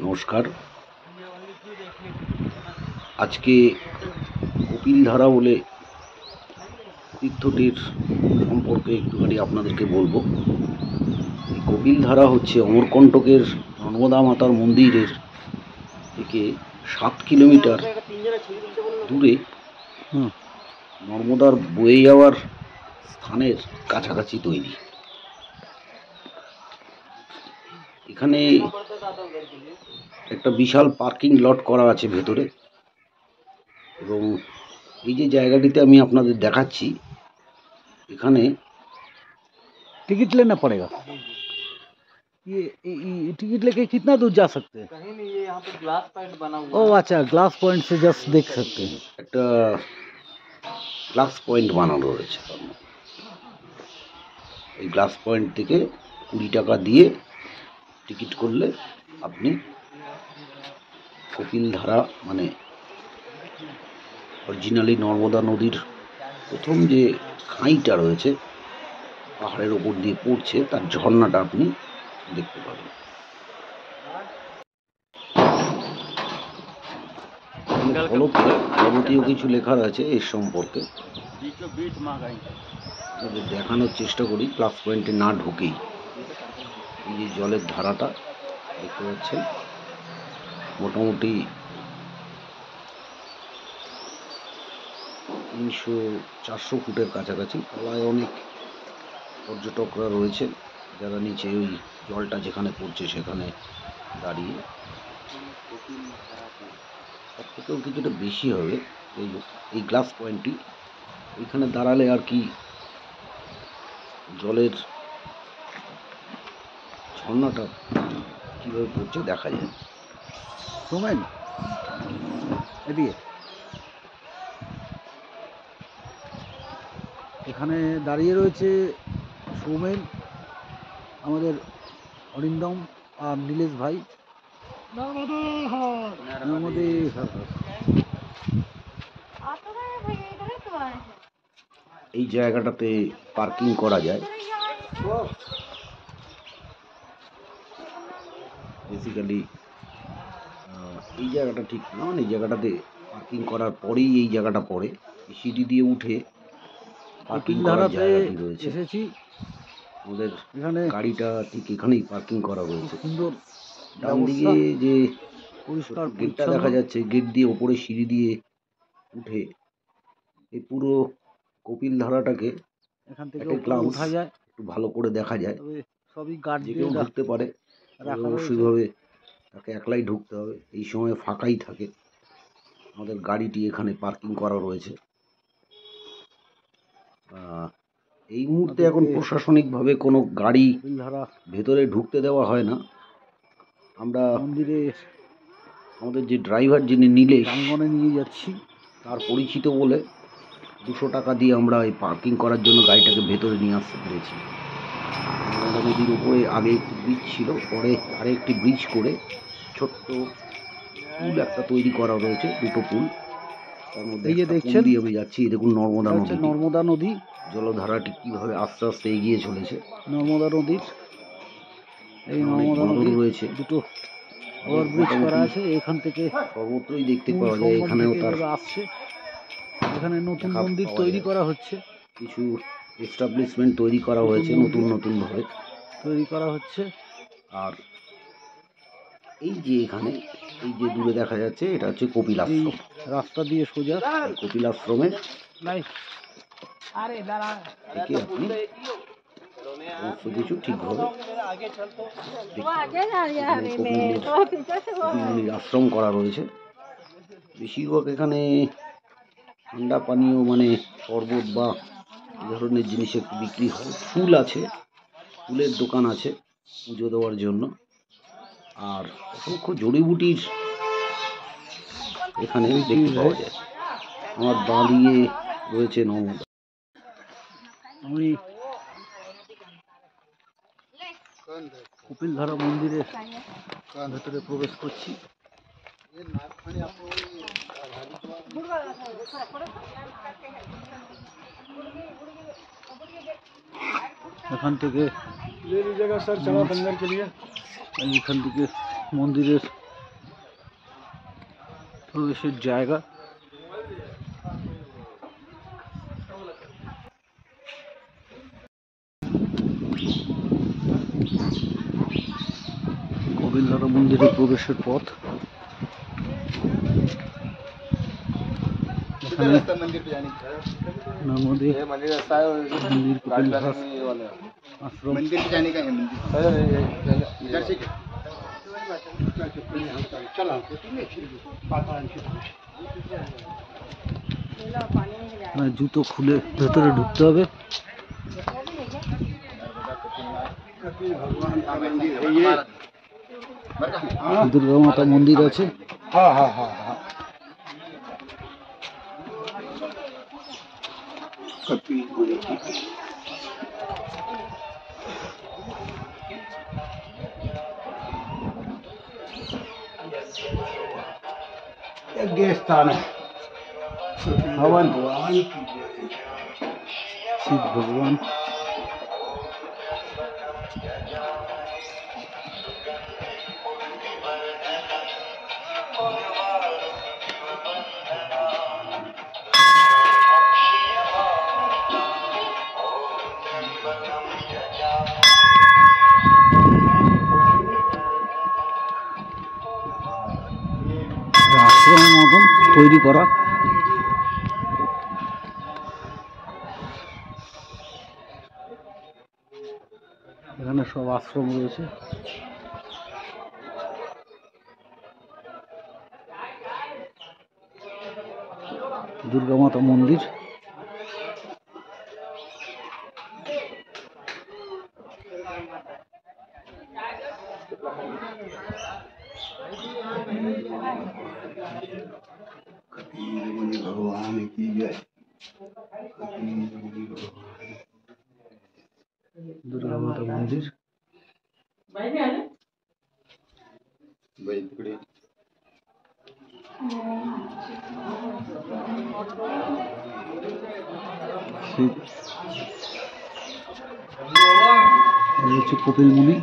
নমস্কার। আজকে কপিলধারা বলে তীর্থটির সম্পর্কে একটুখানি আপনাদেরকে বলবো। এই কপিলধারা হচ্ছে অমরকণ্টকের নর্মদা মাতার মন্দিরের থেকে 7 কিলোমিটার দূরে নর্মদার বয়ে যাওয়ার স্থানের কাছাকাছি তৈরি। এখানে একটা বিশাল পার্কিং লট করা আছে ভেতরে, এবং এই যে জায়গাটিতে আমি আপনাদের দেখাচ্ছি, এখানে टिकट लेना पड़ेगा। ये टिकट लेके कितना दूर जा सकते हैं? कहीं नहीं, ये यहाँ पे ग्लास पॉइंट बना हुआ ओ अच्छा, ग्लास पॉइंट से जस्ट देख सकते हैं। একটা গ্লাস পয়েন্ট বানানো রয়েছে। এই গ্লাস পয়েন্ট থেকে 20 টাকা দিয়ে টিকিট করলে আপনি কপিলধারা মানে অরিজিনালি নর্মদা নদীর প্রথম যে খাঁইটা রয়েছে পাহাড়ের ওপর দিয়ে পড়ছে, তার ঝর্ণাটা আপনি দেখতে পাবেন। যাবতীয় কিছু লেখা আছে এর সম্পর্কে, দেখানোর চেষ্টা করি প্লাস পয়েন্টে না ঢুকেই। এই যে জলের ধারাটা দেখতে পাচ্ছেন, মোটামুটি 300-400 ফুটের কাছাকাছি। তলায় অনেক পর্যটকরা রয়েছে, যারা নিচে ওই জলটা যেখানে পড়ছে সেখানে দাঁড়িয়ে, তার থেকেও কিছুটা বেশি হবে। এই গ্লাস পয়েন্টটি এখানে দাঁড়ালে আর কি জলের ঝর্ণাটা কীভাবে পড়ছে দেখা যায়। সুমেন এদিকে, এখানে দাঁড়িয়ে রয়েছে সৌমেন, আমাদের অরিন্দম আর নীলেশ ভাই। এই জায়গাটাতে পার্কিং করা যায়। বেসিক্যালি এই জায়গাটা ঠিক না, এই জায়গাটাতে পার্কিং করার পরেই এই জায়গাটা পড়ে। সিঁড়ি দিয়ে উঠে পার্কিং করার জায়গাটি রয়েছে। এসেছি, আমাদের এখানে গাড়িটা ঠিক এখানেই পার্কিং করা রয়েছে। সুন্দর ডান দিকে যে পরিষ্কার গেটটা দেখা যাচ্ছে, গেট দিয়ে ওপরে সিঁড়ি দিয়ে উঠে এই পুরো কপিলধারাটাকে এখান থেকে উঠা যায়, একটু ভালো করে দেখা যায়। সবই গার্ড যে কেউ ঢুকতে পারে, অবশ্যইভাবে তাকে একলাই ঢুকতে হবে। এই সময় ফাঁকাই থাকে। আমাদের গাড়িটি এখানে পার্কিং করা রয়েছে। এই মুহূর্তে এখন প্রশাসনিকভাবে কোনো গাড়ি ভেতরে ঢুকতে দেওয়া হয় না। আমরা মন্দিরে আমাদের যে ড্রাইভার যিনি নীলেশ নিয়ে যাচ্ছি, তার পরিচিত বলে 200 টাকা দিয়ে আমরা এই পার্কিং করার জন্য গাড়িটাকে ভেতরে নিয়ে আসতে পেরেছি। নর্মদা নদীর উপরে আগে একটি ব্রিজ ছিল, পরে আরেকটি ব্রিজ করে ছোট্ট পুল একটা তৈরি করা রয়েছে, দুটো পুল। তার মধ্যে এই যে দেখছেন দিয়ে আমি যাচ্ছি, দেখুন নর্মদা নদী জলধারাটি কিভাবে আস্তে আস্তে এগিয়ে চলেছে। নর্মদা নদীর এই নর্মদা নদী রয়েছে, দুটো ওভারব্রিজ করা আছে। এখান থেকে সর্বত্রই দেখতে পাওয়া যায়। এখানেও তার আসছে, এখানে নতুন মন্দির তৈরি করা হচ্ছে, কিছু এস্টাবলিশমেন্ট তৈরি করা হয়েছে নতুন ভাবে তৈরি করা হচ্ছে। আর এই যে এখানে এই যে দূরে দেখা যাচ্ছে, এটা হচ্ছে কপিলাশ্রম। রাস্তা দিয়ে সোজা কপিলাশ্রমের আপনি সমস্ত কিছু ঠিকভাবে কপিল আশ্রম করা রয়েছে। বেশিরভাগ এখানে ঠান্ডা পানীয় মানে শরবত বা এই ধরনের জিনিস একটু বিক্রি হয়। ফুল আছে, ফুলের দোকান আছে পুজো দেওয়ার জন্য। আর অসংখ্য জড়িবুটির এখানে দেখতে পাওয়া যায়। আমার বাঁ দিকে রয়েছে নর্মদা। আমি কপিলধারা মন্দিরের ভেতরে প্রবেশ করছি। এখান থেকে এখান থেকে মন্দিরের প্রবেশের জায়গা। কপিলধারা মন্দিরের প্রবেশের পথ। এখানে নর্মদে মন্দির কপিলধারা आश्रम मंदिर पे जाने का है। मंदिर इधर से चलो जूतो खुले ভেতরে ঢুকতে হবে। দুর্গা মাতা মন্দির আছে। হ্যাঁ হ্যাঁ হ্যাঁ হ্যাঁ स्थान है हवन शिव भगवान। আশ্রমের মতন তৈরি করা। এখানে সব আশ্রম রয়েছে। দুর্গা মাতা মন্দির। भगवान की जय। दुर्गा माता मंदिर। कपिल मुनि।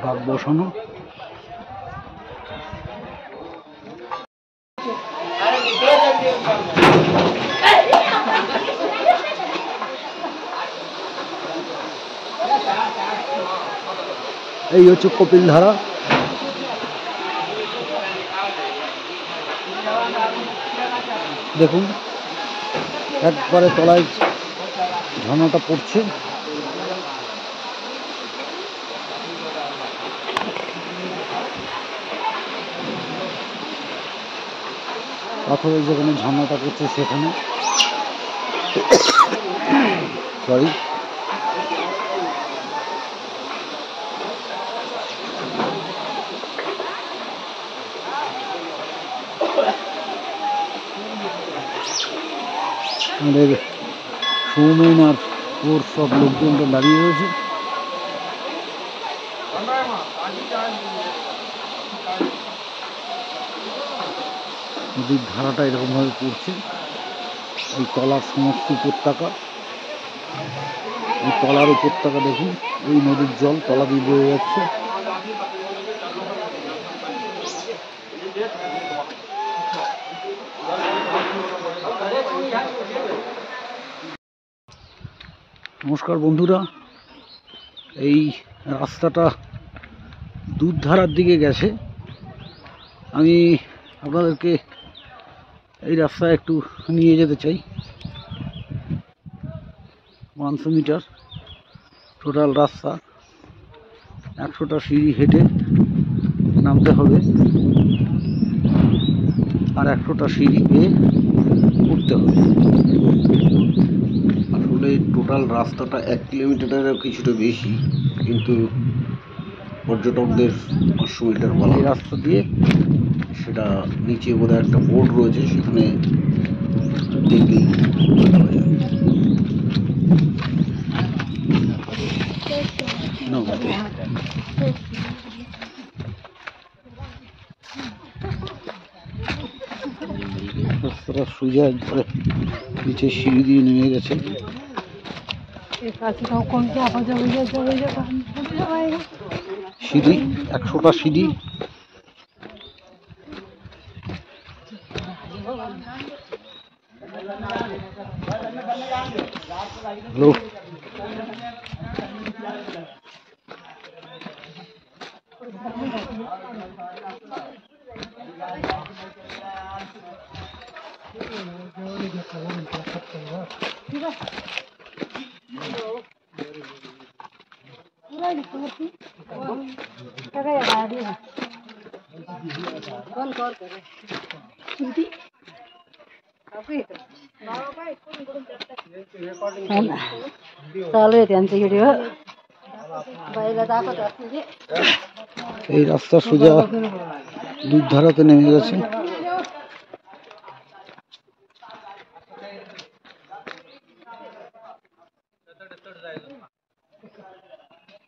ভাগ বসানো। এই হচ্ছে কপিলধারা। দেখুন একবারে তলায় ঝর্ণাটা পড়ছে। পাথরের যেখানে ঝর্ণাটা পড়ছে সেখানে সরি আমাদের সৌমেন আর ওর সব লোকজনটা দাঁড়িয়ে রয়েছে। নদীর ধারাটা এরকমভাবে পড়ছে। এই তলার সমস্ত উপত্যকা, এই তলার উপত্যকা দেখুন, এই নদীর জল তলা দিয়ে বয়ে যাচ্ছে। নমস্কার বন্ধুরা, এই রাস্তাটা দুধধারার দিকে গেছে। আমি আপনাদেরকে এই রাস্তায় একটু নিয়ে যেতে চাই। 100 মিটার টোটাল রাস্তা। 100টা সিঁড়ি হেঁটে নামতে হবে আর 100টা সিঁড়ি বেয়ে উঠতে হবে। আসলে টোটাল রাস্তাটা 1 কিলোমিটারেরও কিছুটা বেশি, কিন্তু পর্যটকদের 500 মিটার বলা। এই রাস্তা দিয়ে সেটা নিচে বোধহয় একটা বোর্ড রয়েছে, সেখানে দেখলেই বোঝা যায়। নদী। রাস্তাটা সোজা একবারে নিচে সিঁড়ি দিয়ে নেমে গেছে। সিঁড়ি 100টা সিঁড়ি। হ্যালো, चालू आहे त्यांचं व्हिडिओ बाईला दाखवत असते এই রাস্তা সোজা দুধধারাতে নেমে গেছে।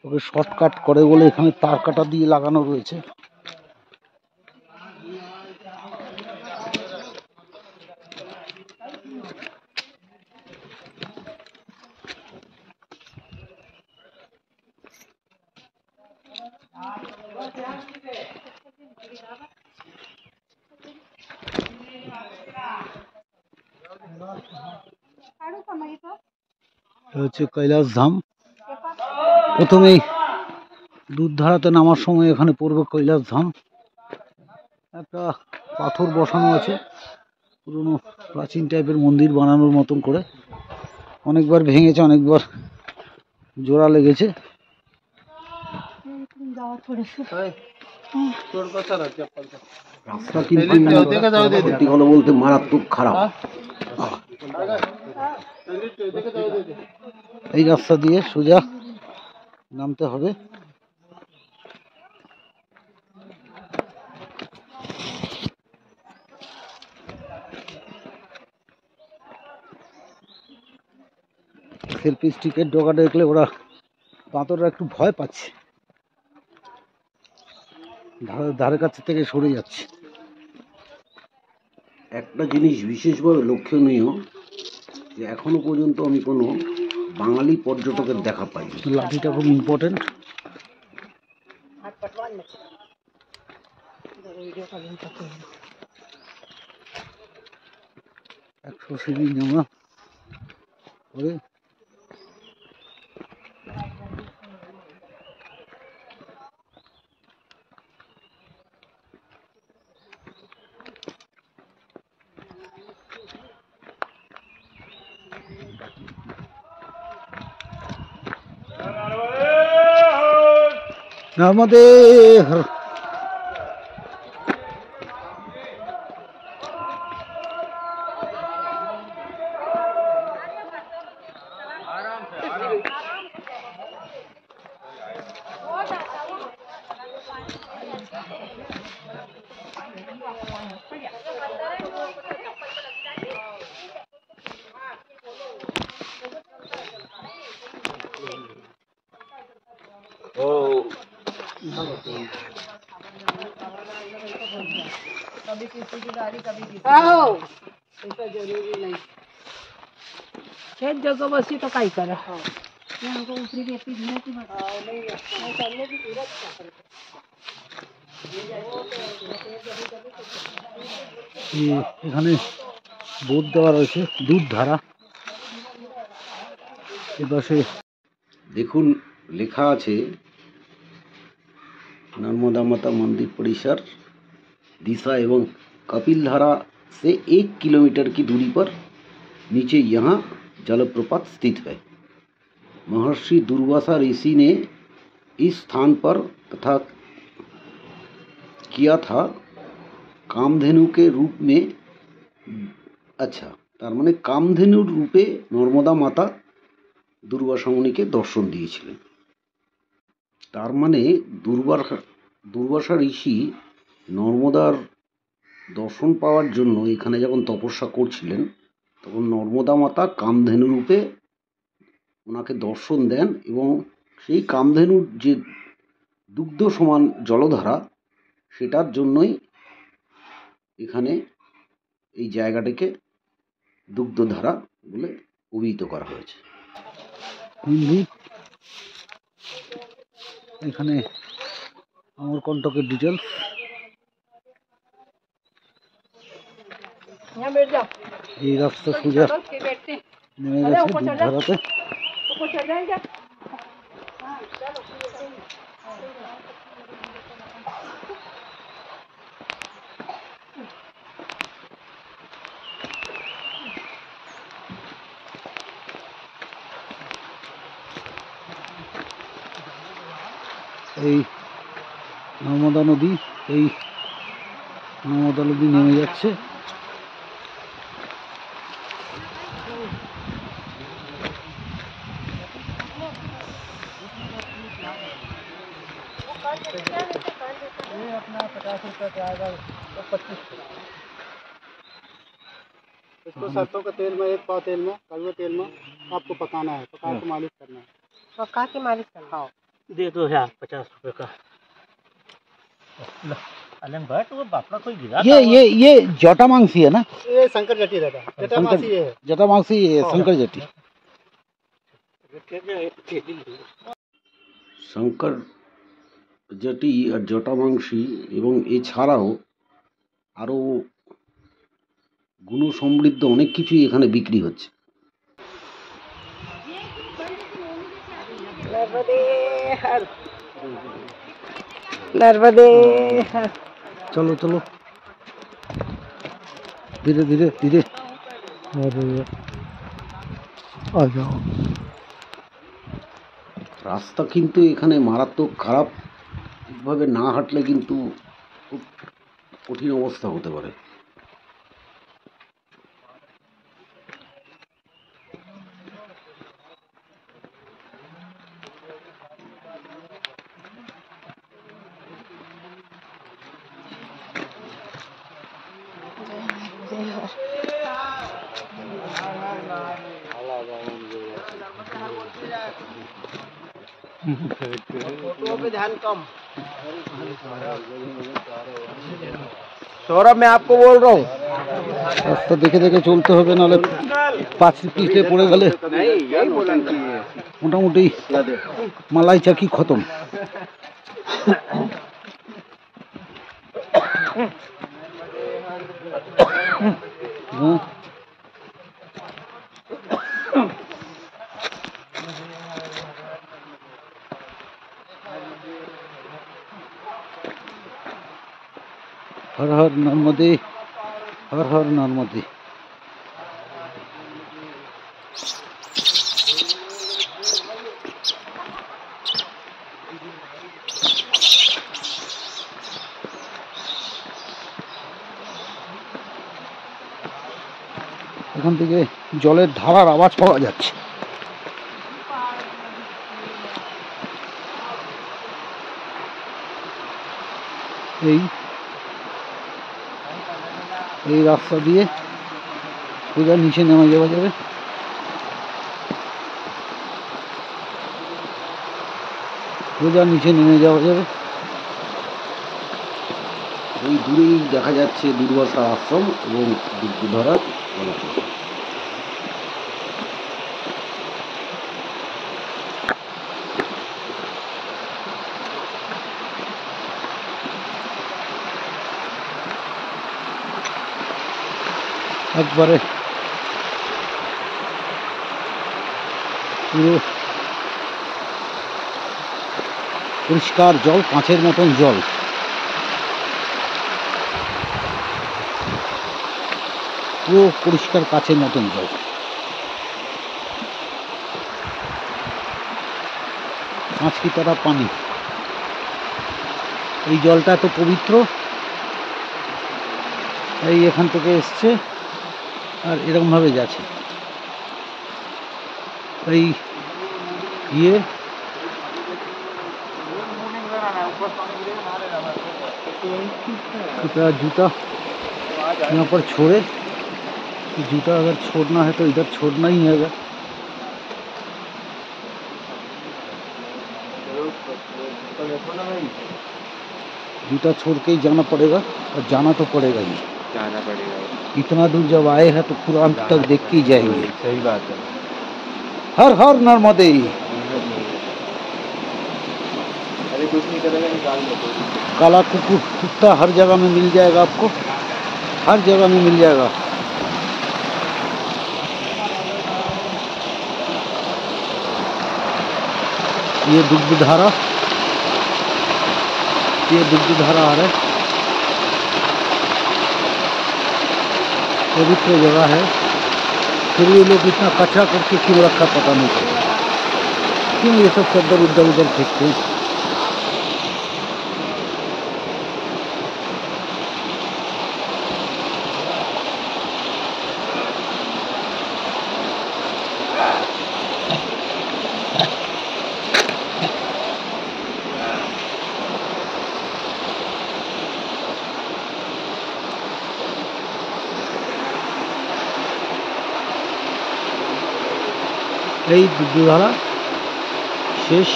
ওকে শর্টকাট করে বলে এখানে তার কাটা দিয়ে লাগানো রয়েছে। এটা হচ্ছে কৈলাস ধাম। প্রথমেই দুধধারাতে নামার সময় এখানে পড়বে কৈলাস ধাম। একটা পাথর বসানো আছে, পুরনো প্রাচীন টাইপের মন্দির বানানোর মতন করে। অনেকবার ভেঙেছে, অনেকবার জোড়া লেগেছে। রাস্তা কিন্তু সত্যি কথা বলতে মারাত্মক খারাপ। এই রাস্তা দিয়ে সোজা নামতে হবে। সেলফি স্টিকের ডগা দেখলে ওরা বাঁদররা একটু ভয় পাচ্ছে, ধারে কাছে থেকে সরে যাচ্ছে। একটা জিনিস বিশেষভাবে লক্ষণীয় যে এখনো পর্যন্ত আমি কোনো বাঙালি পর্যটকের দেখা পাইনি। লাঠিটা খুব ইম্পর্টেন্ট। একশো সিঁড়ি নামা করে আমাদের कभी किसी की गाड़ी कभी किसी की ऐसा जरूरी नहीं खेत जगह बसी तो काही करा यहाँ को ऊपरी व्यक्ति धीरे की नहीं चलने की सूरत এখানে বোর্ড দেওয়া রয়েছে দুধধারা। এপাশে দেখুন লেখা আছে नर्मदा माता मंदिर परिसर दिशा एवं कपिलधारा से 1 किलोमीटर की दूरी पर नीचे यहाँ जलप्रपात स्थित है। महर्षि दुर्वासा ऋषि ने इस स्थान पर तथा किया था कामधेनु के रूप में। अच्छा, तार माने कामधेनु रूपे नर्मदा माता दुर्वासा मुनिके दर्शन दिएছিলেন। তার মানে দুর্বাসা ঋষি নর্মদার দর্শন পাওয়ার জন্য এখানে যখন তপস্যা করছিলেন তখন নর্মদা মাতা কামধেনু রূপে ওনাকে দর্শন দেন এবং সেই কামধেনুর যে দুগ্ধ সমান জলধারা, সেটার জন্যই এখানে এই জায়গাটাকে দুগ্ধধারা বলে অভিহিত করা হয়েছে। হিন্দি এখানে অমরকণ্টকের ডিটেলস। यहाँ बैठ जाओ। এই রাস্তা সোজা चलो, फिर बैठते हैं। নেমে अरे, গেছে ऊपर चढ़ जा। দুধধারাতে। ऊपर चढ़ जाएंगे क्या? हाँ, चलो, फिर बैठेंगे। এই নর্মদা নদী, এই নর্মদা নদী নেমে যাচ্ছে। ये अपना 50 रुपये का आएगा तो 25। इसको सरसों का तेल में, एक पाव तेल में, कड़वे तेल में आपको पकाना है, पका के मालिश करना है। पका के मालिश करना। हाँ, दे दो यार 50 रुपये का। अलग बैठ, वो बापड़ा कोई गिरा ये जटा मांगसी है ना? ये शंकर जटी रहता है, जटा मासी ये है। जटा मांगसी ये शंकर जटी। শঙ্কর জটি আর জটামাংসী এবং এছাড়াও আরও গুণসমৃদ্ধ অনেক কিছুই এখানে বিক্রি হচ্ছে। नर्मदे हर, नर्मदे हर। चलो चलो धीरे धीरे धीरे आ जाओ। রাস্তা কিন্তু এখানে মারাত্মক খারাপ, ঠিকভাবে না হাঁটলে কিন্তু খুব কঠিন অবস্থা হতে পারে। पे ध्यान कम। सौरभ, मैं आपको बोल रहा हूँ, রাস্তা দেখে দেখে চলতে হবে, নাহলে পাঁচ পিছলে পড়ে গেলে মোটামুটি মালাই চাকি খতম। হ্যাঁ, हर हर नर्मदे, हर हर नर्मदे। এখান থেকে জলের ধারার আওয়াজ পাওয়া যাচ্ছে। এই রাস্তা দিয়ে সোজা নিচে নেমে যাওয়া যাবে। সোজা নিচে নেমে যাওয়া যাবে। ওই দূরেই দেখা যাচ্ছে দুর্বাসা আশ্রম এবং দুগ্ধধারা জলাশয়। একবারে পুরো পরিষ্কার জল, কাঁচের মতন জল। পুরো পরিষ্কার কাঁচের মতন জল। কাঁচ কি তারা পানি। এই জলটা এত পবিত্র, এই এখান থেকে এসছে আর এরকম ভাবে যাচ্ছে। এই ये कृपया जूता यहाँ पर छोड़े। जूता अगर छोड़ना है तो इधर छोड़ना ही है। अगर जूता छोड़ के ही जाना पड़ेगा और जाना तो पड़ेगा ही। जाना पड़ेगा। इतना दूर जब आए हैं तो पूरा अंत तक देख के ही जाएंगे। सही बात है। हर हर नर्मदे। अरे कुछ नहीं करेगा, निकाल दो। काला कुकुर कुत्ता हर जगह में मिल जाएगा आपको, हर जगह में मिल जाएगा। ये दुग्धधारा, ये दुग्धधारा आ रहा है। पवित्र जगह है, फिर ये लोग इतना कचरा करके क्यों रखा पता नहीं चलता। क्यों ये सब चद्दर उधर उधर फेंकते हैं। এই দুগ্ধধারা শেষ।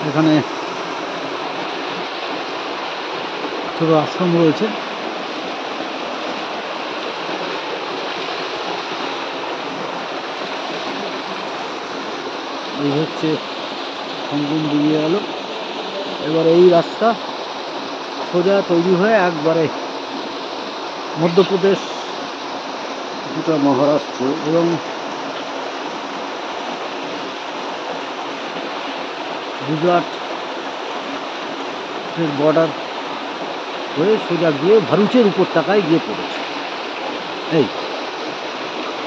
এখানে ছোট আশ্রম রয়েছে। এই হচ্ছে সঙ্গম বেরিয়ে গেল। এবার এই রাস্তা সোজা তৈরি হয়ে একবারে মধ্যপ্রদেশ, কিছুটা মহারাষ্ট্র এবং গুজরাটের বর্ডার হয়ে সোজা গিয়ে ভারুচের উপত্যকায় গিয়ে পড়েছে। এই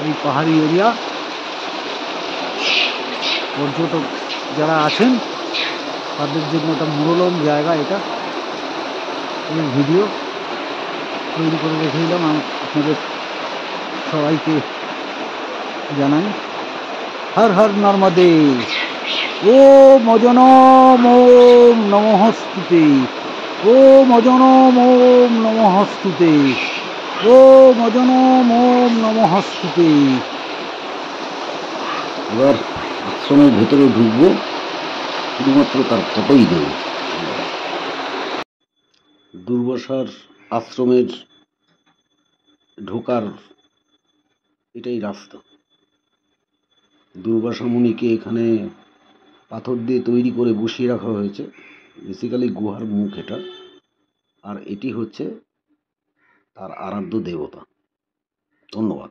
এই পাহাড়ি এরিয়া, পর্যটক যারা আছেন তাদের জন্য একটা মনোরম জায়গা। এটা এই ভিডিও তৈরি করে রেখে দিলাম, আপনাদের সবাইকে জানাই হর হর নর্মদে। ওম অজনম ওম নমঃস্তুতে, ওম অজনম ওম নমঃস্তুতে, ওম অজনম ওম নমঃস্তুতে। এবার আশ্রমের ভেতরে ঢুকবো, শুধুমাত্র তার ফটোই দেব। দুর্বাসার আশ্রমের ঢোকার এটাই রাস্তা। দুর্বাসা মুনিকে এখানে পাথর দিয়ে তৈরি করে বসিয়ে রাখা হয়েছে। বেসিক্যালি গুহার মুখ এটা, আর এটি হচ্ছে তার আরাধ্য দেবতা। ধন্যবাদ,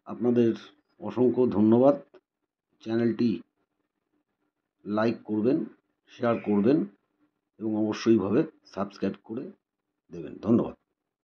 আপনাদের অসংখ্য ধন্যবাদ। চ্যানেলটি লাইক করবেন, শেয়ার করবেন এবং অবশ্যইভাবে সাবস্ক্রাইব করে দেবেন। ধন্যবাদ।